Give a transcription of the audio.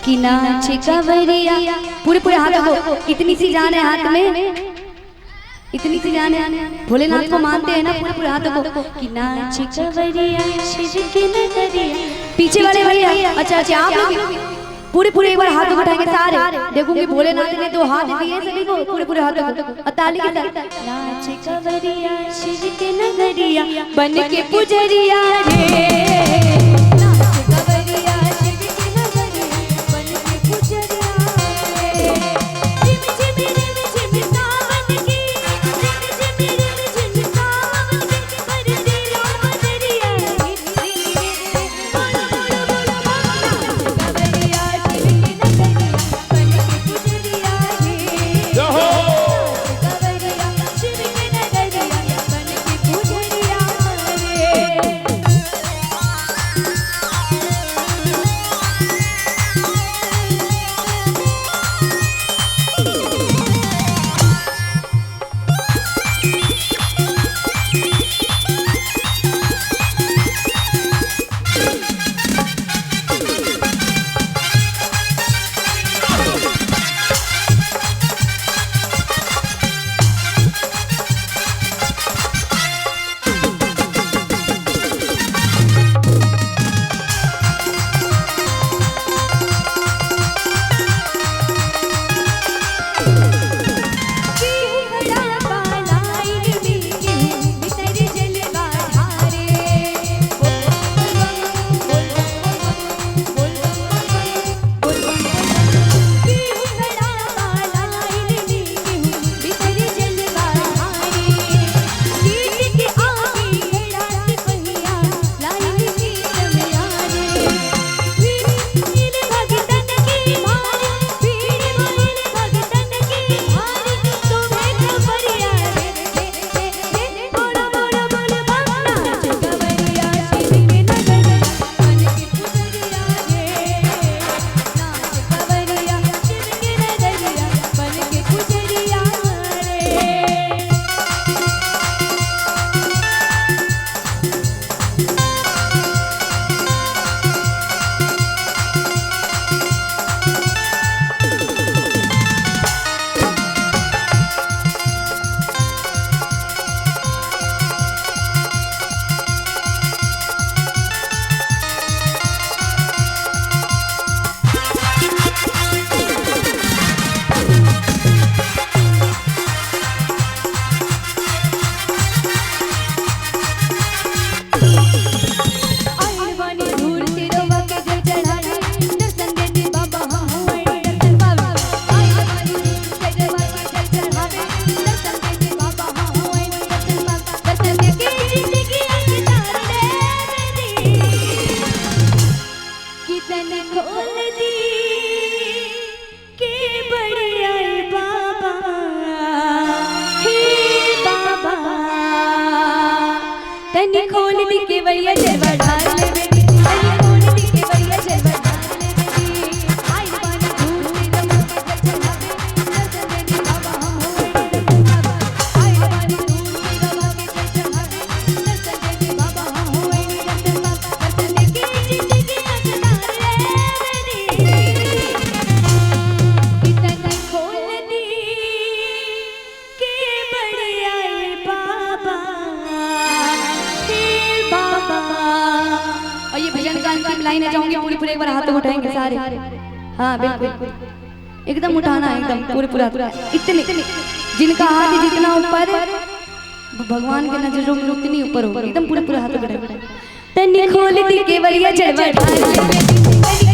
कि नाच कवरिया। पूरे पूरे हाथों को, इतनी सी जान है हाथ में, इतनी सी जान है, भोलेनाथ को मानते हैं ना। पूरे पूरे हाथों को कि नाच कवरिया शिव के नगरिया। पीछे वाले भैया, अच्छा अच्छा आप लोग पूरे पूरे एक बार हाथ उठाएंगे सारे, देखोगे भोलेनाथ ने 2 हाथ दिए सभी को, पूरे पूरे हाथों को ताली के साथ। नाच कवरिया शिव के नगरिया बन के पुजरिया रे। नाच कवरिया शिव के नगरिया बन के पुजरिया रे। झिम झिम रिम झिम सावन की, झिम झिम रिम झिम सावन की बरसे लो बदरिया रे। बोलो बोलो बोलो नाच कवरिया शिव के नगरिया बन के पुजरिया रे। जय हो। कवरिया शिव के नगरिया बन के पुजरिया रे। तनी खोल दी के बढ़िया जय बढ़ा ले बेटी, तनी खोल दी के बढ़िया जय बढ़ा ले बेटी। आई पानी धूप से रंग के चढ़ावे, दर्शन दे दी बाबा हम होए दर्शन बाबा। आई पानी धूप से रंग के चढ़ावे, दर्शन दे दी बाबा हम होए दर्शन बाबा। दर्शन दे के जिंदगी अखबार ले मेरी, कि तनी खोल दी के बढ़िया बाबा। और ये भजन का अंतिम लाइन है, जाऊंगी पूरी पूरे एक बार हाथ उठाएंगे सारे। हाँ बिल्कुल एकदम उठाना है, एकदम पूरे पूरा इतने जिनका हाथ जितना ऊपर भगवान के नजरों में उतनी ऊपर हो, एकदम पूरे पूरे हाथ उठाएंगे। तनी खोल दी के बढ़िया जय बढ़ा ले बेटी।